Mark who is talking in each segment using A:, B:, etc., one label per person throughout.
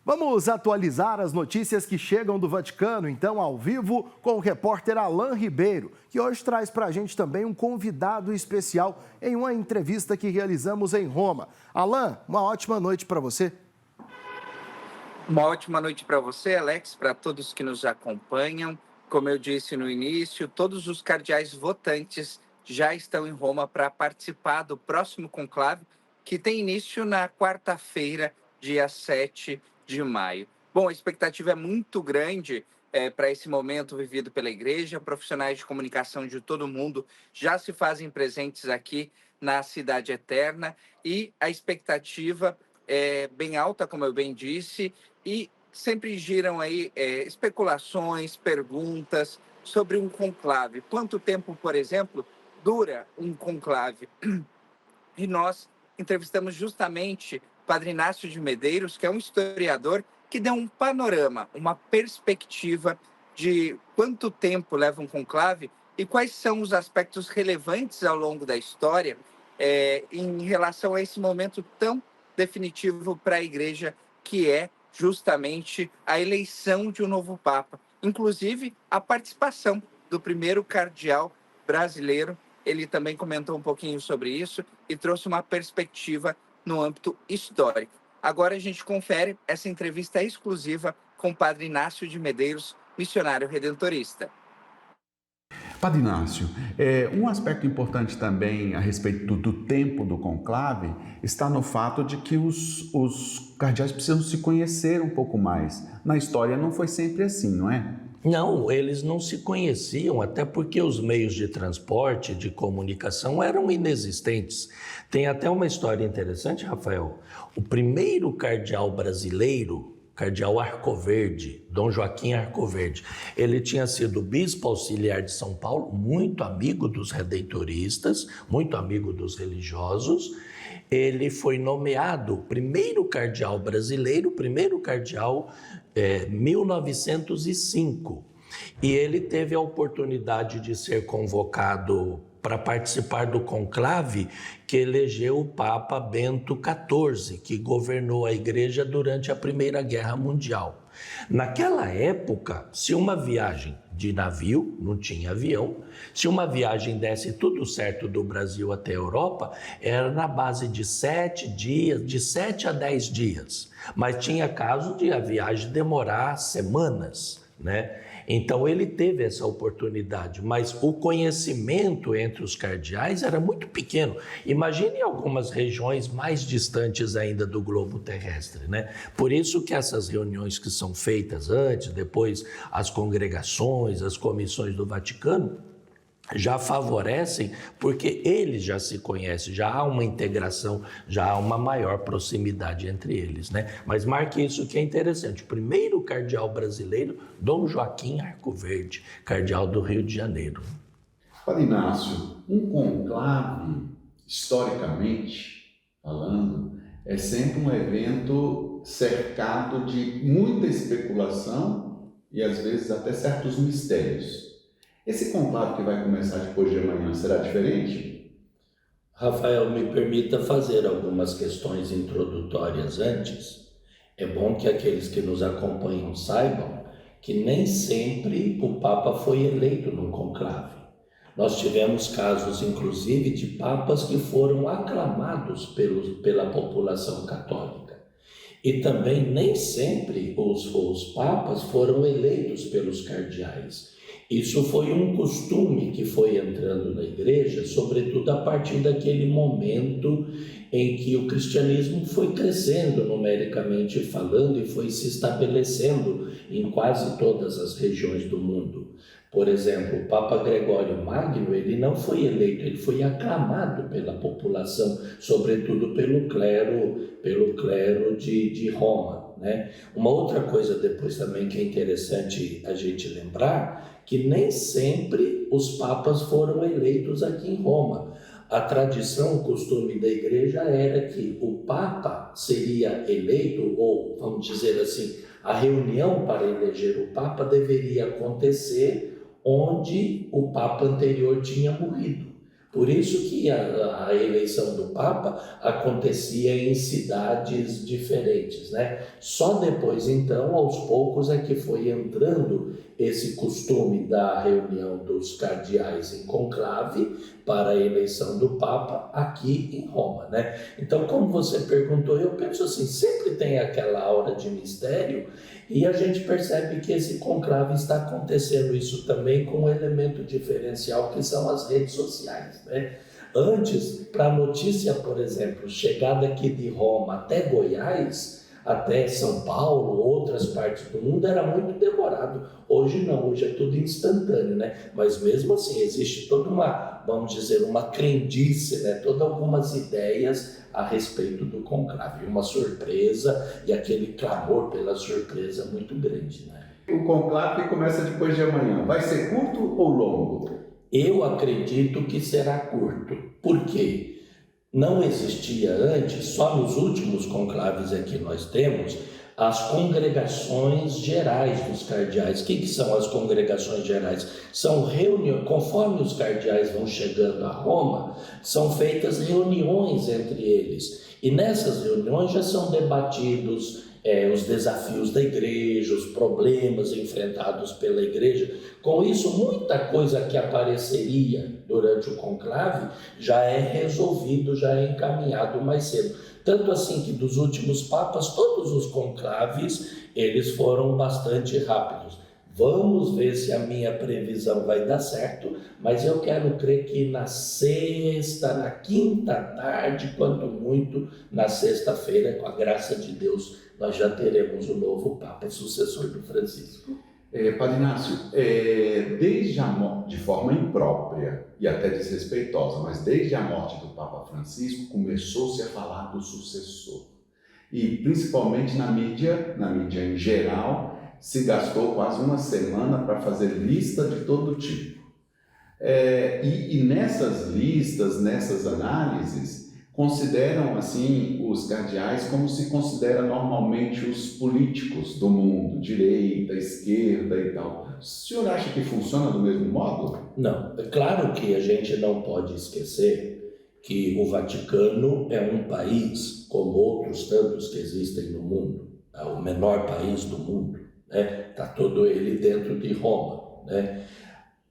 A: Vamos atualizar as notícias que chegam do Vaticano, então, ao vivo, com o repórter Alain Ribeiro, que hoje traz para a gente também um convidado especial em uma entrevista que realizamos em Roma. Alain, uma ótima noite para você.
B: Uma ótima noite para você, Alex, para todos que nos acompanham. Como eu disse no início, todos os cardeais votantes já estão em Roma para participar do próximo conclave, que tem início na quarta-feira, dia 7 de maio. Bom, a expectativa é muito grande para esse momento vivido pela igreja. Profissionais de comunicação de todo mundo já se fazem presentes aqui na Cidade Eterna e a expectativa é bem alta, como eu bem disse, e sempre giram aí especulações, perguntas sobre um conclave. Quanto tempo, por exemplo, dura um conclave? E nós entrevistamos justamente Padre Inácio de Medeiros, que é um historiador que deu um panorama, uma perspectiva de quanto tempo leva um conclave e quais são os aspectos relevantes ao longo da história em relação a esse momento tão definitivo para a Igreja, que é justamente a eleição de um novo Papa. Inclusive, a participação do primeiro cardeal brasileiro. Ele também comentou um pouquinho sobre isso e trouxe uma perspectiva no âmbito histórico. Agora a gente confere essa entrevista exclusiva com o Padre Inácio de Medeiros, missionário redentorista.
C: Padre Inácio, um aspecto importante também a respeito do tempo do conclave está no fato de que os cardeais precisam se conhecer um pouco mais. Na história não foi sempre assim, não é?
D: Não, eles não se conheciam, até porque os meios de transporte, de comunicação eram inexistentes. Tem até uma história interessante, Rafael. O primeiro cardeal brasileiro, cardeal Arcoverde, Dom Joaquim Arcoverde, ele tinha sido bispo auxiliar de São Paulo, muito amigo dos redentoristas, muito amigo dos religiosos. Ele foi nomeado primeiro cardeal brasileiro, primeiro cardeal 1905. E ele teve a oportunidade de ser convocado para participar do conclave que elegeu o Papa Bento XIV, que governou a igreja durante a Primeira Guerra Mundial. Naquela época, se uma viagem de navio, não tinha avião, se uma viagem desse tudo certo do Brasil até a Europa, era na base de 7 dias, de 7 a 10 dias. Mas tinha caso de a viagem demorar semanas, né? Então ele teve essa oportunidade, mas o conhecimento entre os cardeais era muito pequeno. Imagine algumas regiões mais distantes ainda do globo terrestre, né? Por isso que essas reuniões que são feitas antes, depois as congregações, as comissões do Vaticano, já favorecem, porque eles já se conhecem, já há uma integração, já há uma maior proximidade entre eles, né? Mas marque isso que é interessante. O primeiro cardeal brasileiro, Dom Joaquim Arcoverde, cardeal do Rio de Janeiro.
C: Padre Inácio, um conclave, historicamente falando, é sempre um evento cercado de muita especulação e às vezes até certos mistérios. Esse conclave que vai começar depois de amanhã será diferente?
D: Rafael, me permita fazer algumas questões introdutórias antes. É bom que aqueles que nos acompanham saibam que nem sempre o Papa foi eleito num conclave. Nós tivemos casos, inclusive, de papas que foram aclamados pela população católica. E também nem sempre os papas foram eleitos pelos cardeais. Isso foi um costume que foi entrando na igreja, sobretudo a partir daquele momento em que o cristianismo foi crescendo numericamente falando e foi se estabelecendo em quase todas as regiões do mundo. Por exemplo, o Papa Gregório Magno, ele não foi eleito, ele foi aclamado pela população, sobretudo pelo clero de Roma, né? Uma outra coisa depois também que é interessante a gente lembrar, que nem sempre os papas foram eleitos aqui em Roma. A tradição, o costume da igreja era que o papa seria eleito, ou vamos dizer assim, a reunião para eleger o papa deveria acontecer onde o papa anterior tinha morrido. Por isso que a eleição do Papa acontecia em cidades diferentes, né? Só depois, então, aos poucos, é que foi entrando esse costume da reunião dos cardeais em conclave para a eleição do Papa aqui em Roma, né? Então, como você perguntou, eu penso assim, sempre tem aquela aura de mistério e a gente percebe que esse conclave está acontecendo isso também com um elemento diferencial que são as redes sociais, né? Antes, para a notícia, por exemplo, chegar daqui de Roma até Goiás, até São Paulo, outras partes do mundo, era muito demorado. Hoje não, hoje é tudo instantâneo, né? Mas mesmo assim, existe toda uma, vamos dizer, uma crendice, né? Todas algumas ideias a respeito do conclave. Uma surpresa e aquele clamor pela surpresa muito grande, né?
C: O conclave começa depois de amanhã. Vai ser curto ou longo?
D: Eu acredito que será curto. Por quê? Não existia antes, só nos últimos conclaves que nós temos, as congregações gerais dos cardeais. O que são as congregações gerais? São reuniões, conforme os cardeais vão chegando a Roma, são feitas reuniões entre eles. E nessas reuniões já são debatidos os desafios da igreja, os problemas enfrentados pela igreja. Com isso, muita coisa que apareceria durante o conclave já é resolvido, já é encaminhado mais cedo. Tanto assim que dos últimos papas, todos os conclaves, eles foram bastante rápidos. Vamos ver se a minha previsão vai dar certo, mas eu quero crer que na sexta, na quinta tarde, quanto muito, na sexta-feira, com a graça de Deus, nós já teremos o novo Papa, sucessor do Francisco.
C: Padre Inácio, desde a morte, de forma imprópria e até desrespeitosa, mas desde a morte do Papa Francisco, começou-se a falar do sucessor. E principalmente na mídia em geral, se gastou quase uma semana para fazer lista de todo tipo. E nessas listas, nessas análises, consideram assim os cardeais como se considera normalmente os políticos do mundo, direita, esquerda e tal. O senhor acha que funciona do mesmo modo?
D: Não, é claro que a gente não pode esquecer que o Vaticano é um país, como outros tantos que existem no mundo, é o menor país do mundo, né? Está todo ele dentro de Roma, né?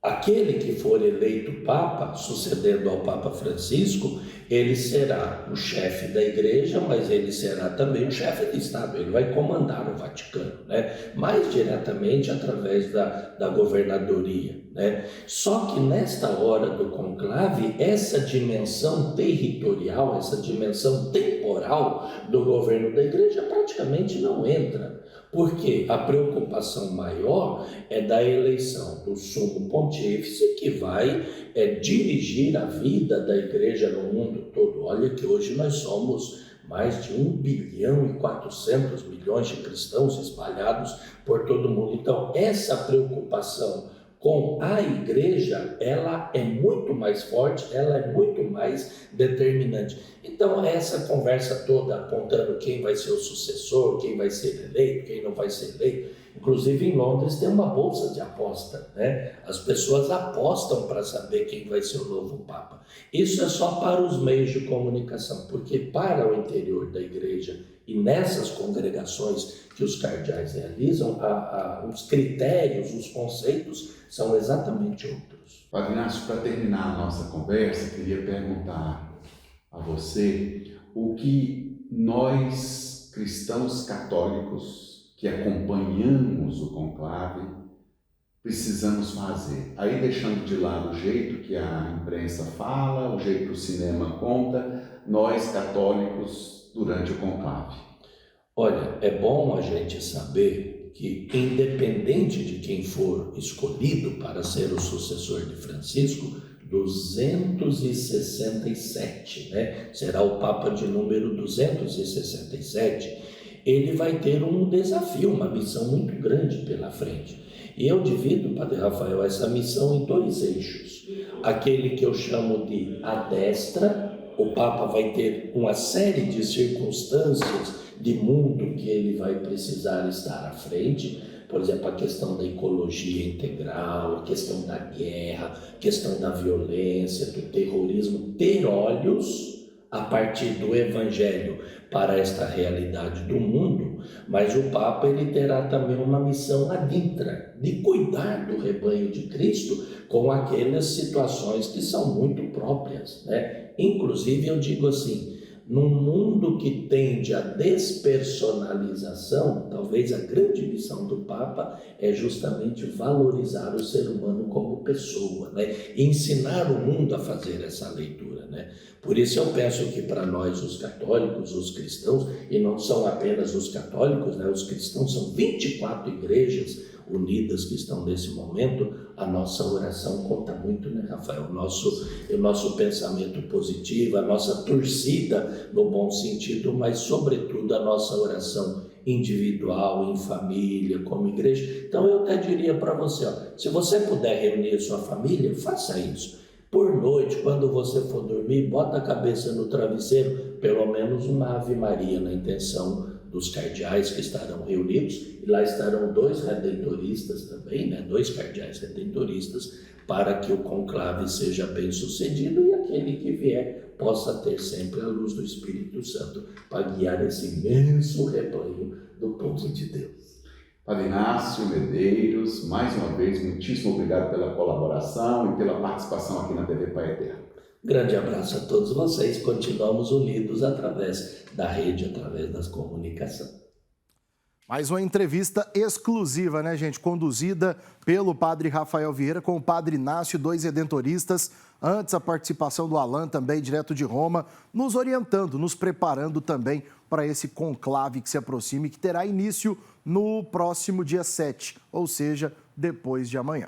D: Aquele que for eleito Papa, sucedendo ao Papa Francisco, ele será o chefe da igreja, mas ele será também o chefe de Estado, ele vai comandar o Vaticano, né? Mais diretamente através da governadoria, né? Só que nesta hora do conclave, essa dimensão territorial, essa dimensão temporal do governo da igreja praticamente não entra. Porque a preocupação maior é da eleição do sumo pontífice, que vai dirigir a vida da igreja no mundo todo. Olha que hoje nós somos mais de 1,4 bilhão de cristãos espalhados por todo o mundo. Então, essa preocupação com a igreja, ela é muito mais forte, ela é muito mais determinante. Então, essa conversa toda apontando quem vai ser o sucessor, quem vai ser eleito, quem não vai ser eleito. Inclusive, em Londres tem uma bolsa de aposta, né? As pessoas apostam para saber quem vai ser o novo Papa. Isso é só para os meios de comunicação, porque para o interior da igreja e nessas congregações que os cardeais realizam, os critérios, os conceitos são exatamente outros.
C: Padre Inácio, para terminar a nossa conversa, queria perguntar a você o que nós, cristãos católicos, que acompanhamos o conclave, precisamos fazer. Aí deixando de lado o jeito que a imprensa fala, o jeito que o cinema conta, nós católicos durante o conclave.
D: Olha, é bom a gente saber que, independente de quem for escolhido para ser o sucessor de Francisco, 267, né? Será o Papa de número 267, ele vai ter um desafio, uma missão muito grande pela frente. E eu divido, Padre Rafael, essa missão em dois eixos. Aquele que eu chamo de a destra o Papa vai ter uma série de circunstâncias de mundo que ele vai precisar estar à frente. Por exemplo, a questão da ecologia integral, a questão da guerra, a questão da violência, do terrorismo, ter olhos a partir do Evangelho para esta realidade do mundo, mas o Papa ele terá também uma missão adintra, de cuidar do rebanho de Cristo com aquelas situações que são muito próprias, né? Inclusive, eu digo assim, num mundo que tende à despersonalização, talvez a grande missão do Papa é justamente valorizar o ser humano como pessoa, né? E ensinar o mundo a fazer essa leitura, né? Por isso eu penso que para nós, os católicos, os cristãos, e não são apenas os católicos, né? Os cristãos são 24 igrejas unidas que estão nesse momento, a nossa oração conta muito, né, Rafael? O nosso pensamento positivo, a nossa torcida no bom sentido, mas sobretudo a nossa oração individual, em família, como igreja. Então eu até diria para você, ó, se você puder reunir sua família, faça isso. Por noite, quando você for dormir, bota a cabeça no travesseiro, pelo menos uma Ave Maria na intenção dos cardeais que estarão reunidos, e lá estarão 2 redentoristas também, né? 2 cardeais redentoristas, para que o conclave seja bem sucedido e aquele que vier possa ter sempre a luz do Espírito Santo para guiar esse imenso rebanho do povo de Deus.
C: Padre Inácio Medeiros, mais uma vez, muitíssimo obrigado pela colaboração e pela participação aqui na TV Pai Eterno.
D: Grande abraço a todos vocês, continuamos unidos através da rede, através das comunicações.
A: Mais uma entrevista exclusiva, né, gente? Conduzida pelo padre Rafael Vieira com o padre Inácio, 2 redentoristas. Antes, a participação do Alan, também direto de Roma, nos orientando, nos preparando também para esse conclave que se aproxima e que terá início no próximo dia 7, ou seja, depois de amanhã.